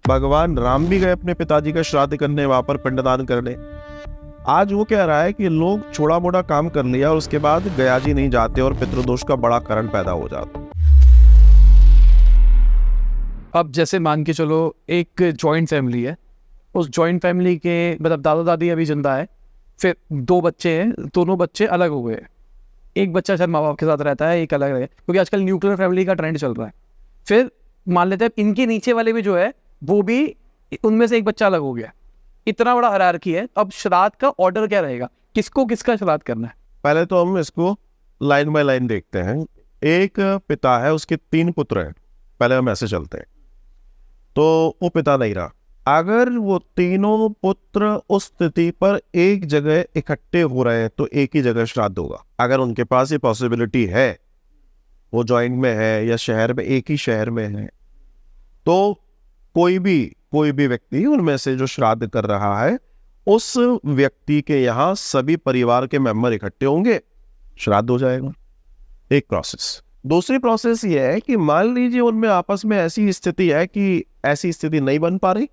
भगवान राम भी गए अपने पिताजी का श्राद्ध करने, वहां पर पिंडदान करने। आज वो कह रहा है कि लोग छोटा मोटा काम कर लिया और उसके बाद गया जी नहीं जाते और पितृदोष का बड़ा कारण पैदा हो जाता। अब जैसे मान के चलो एक जॉइंट फैमिली है, उस जॉइंट फैमिली के मतलब दादा दादी अभी जिंदा है, फिर 2 बच्चे हैं, दोनों बच्चे अलग हो गए। एक बच्चा शायद माँ बाप के साथ रहता है, एक अलग रहे, क्योंकि आजकल न्यूक्लियर फैमिली का ट्रेंड चल रहा है। फिर मान लेते हैं इनके नीचे वाले भी जो है वो भी, उनमें से एक बच्चा अलग हो गया। इतना बड़ा हायरार्की है। अब श्राद्ध का ऑर्डर क्या रहेगा, किसको किसका श्राद्ध करना है? पहले तो हम इसको लाइन बाय लाइन देखते हैं। एक पिता है, उसके 3 पुत्र हैं। पहले हम ऐसे चलते हैं। तो वो पिता नहीं रहा। अगर वो तीनों पुत्र उस स्थिति पर एक जगह इकट्ठे हो रहे हैं तो एक ही जगह श्राद्ध होगा। अगर उनके पास ये पॉसिबिलिटी है, वो जॉइंट में है या शहर में, एक ही शहर में है, तो कोई भी व्यक्ति उनमें से जो श्राद्ध कर रहा है, उस व्यक्ति के यहाँ सभी परिवार के मेंबर इकट्ठे होंगे, श्राद्ध हो जाएगा। एक प्रोसेस। दूसरी प्रोसेस ये है कि मान लीजिए उनमें आपस में ऐसी स्थिति है कि ऐसी स्थिति नहीं बन पा रही,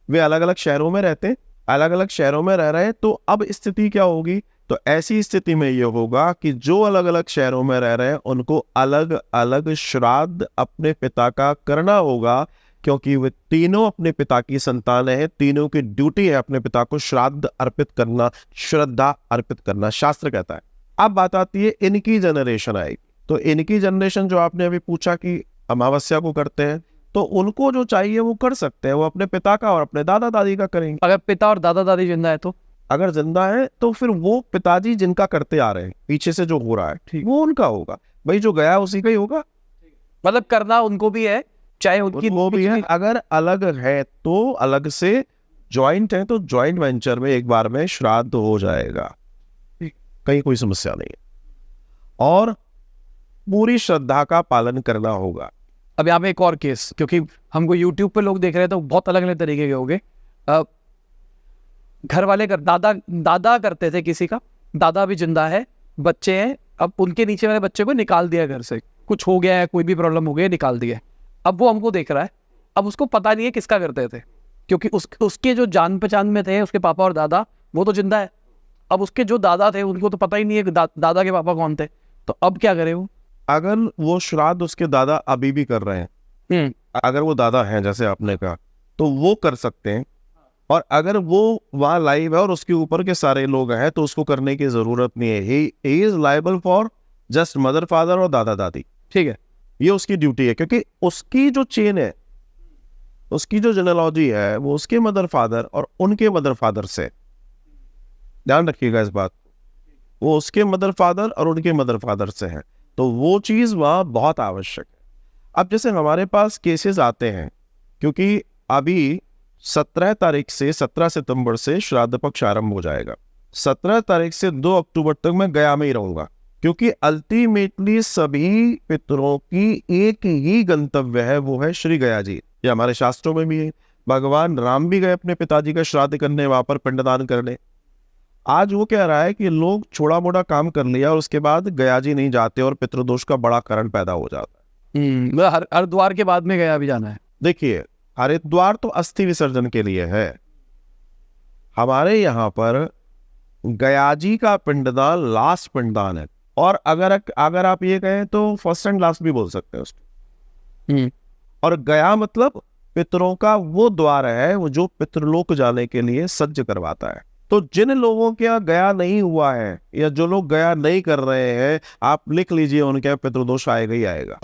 वे अलग अलग शहरों में रहते हैं, अलग अलग शहरों में रह रहे हैं, तो अब स्थिति क्या होगी? तो ऐसी स्थिति में ये होगा कि जो अलग अलग शहरों में रह रहे हैं उनको अलग अलग श्राद्ध अपने पिता का करना होगा, क्योंकि वे तीनों अपने पिता की संतान है। तीनों की ड्यूटी है अपने पिता को श्राद्ध अर्पित करना, श्रद्धा अर्पित करना, शास्त्र कहता है। अब बात आती है इनकी जनरेशन आएगी। तो इनकी जनरेशन जो आपने अभी पूछा कि अमावस्या को करते हैं, तो उनको जो चाहिए वो कर सकते हैं, वो अपने पिता का और अपने दादा दादी का करेंगे। अगर पिता और दादा दादी जिंदा है तो? अगर जिंदा है तो फिर वो पिताजी जिनका करते आ रहे हैं, पीछे से जो हो रहा है, ठीक, वो उनका होगा। भाई जो गया उसी का ही होगा। मतलब करना उनको भी है, चाहे उनकी वो भी है। अगर अलग है तो अलग से, जॉइंट है तो जॉइंट वेंचर में एक बार में श्राद्ध हो जाएगा, कहीं कोई समस्या नहीं है। और पूरी श्रद्धा का पालन करना होगा। अब यहाँ पे एक और केस, क्योंकि हमको YouTube पे लोग देख रहे हैं तो बहुत अलग अलग तरीके के होंगे। घर वाले दादा करते थे किसी का, दादा भी जिंदा है, बच्चे हैं, अब उनके नीचे वाले बच्चे को निकाल दिया घर से, कुछ हो गया है, कोई भी प्रॉब्लम हो गई है, निकाल दिया। अब वो हमको देख रहा है, अब उसको पता नहीं है किसका करते थे, क्योंकि उसके जो जान पहचान में थे, उसके पापा और दादा, वो तो जिंदा है। अब उसके जो दादा थे उनको तो पता ही नहीं है कि दादा के पापा कौन थे। तो अब क्या करे वो? अगर वो श्राद्ध उसके दादा अभी भी कर रहे हैं, अगर वो दादा हैं जैसे आपने कहा, तो वो कर सकते हैं। और अगर वो वहां लाइव है और उसके ऊपर के सारे लोग हैं तो उसको करने की जरूरत नहीं है। He is liable for just mother father और दादा दादी। ठीक है, ये उसकी ड्यूटी है, क्योंकि उसकी जो चेन है, उसकी जो जेनेलॉजी है, वो उसके मदर फादर और उनके मदर फादर से, ध्यान रखिएगा इस बात, वो उसके मदर फादर और उनके मदर फादर से है। तो वो चीज वहां बहुत आवश्यक है। अब जैसे हमारे पास केसेस आते हैं, क्योंकि अभी 17 तारीख से 17 सितंबर से श्राद्ध पक्ष आरंभ हो जाएगा। 17 तारीख से 2 अक्टूबर तक मैं गया में ही रहूंगा, क्योंकि अल्टीमेटली सभी पितरों की एक ही गंतव्य है, वो है श्री गया जी। ये हमारे शास्त्रों में भी है। भगवान राम भी गए अपने पिताजी का श्राद्ध करने, वहां पर पिंडदान करने। आज वो कह रहा है कि लोग छोटा मोटा काम कर लिया और उसके बाद गया जी नहीं जाते और पितृदोष का बड़ा कारण पैदा हो जाता है। मतलब हरिद्वार के बाद में गया भी जाना है। देखिए, हरिद्वार तो अस्थि विसर्जन के लिए है। हमारे यहाँ पर गया जी का पिंडदान लास्ट पिंडदान है। और अगर आप ये कहें तो फर्स्ट एंड लास्ट भी बोल सकते हैं उसको। और गया मतलब पितरों का वो द्वार है, वो जो पितृलोक जाने के लिए सज्ज करवाता है। तो जिन लोगों के यहाँ गया नहीं हुआ है या जो लोग गया नहीं कर रहे हैं, आप लिख लीजिए, उनके यहाँ पितृदोष आएगा ही आएगा।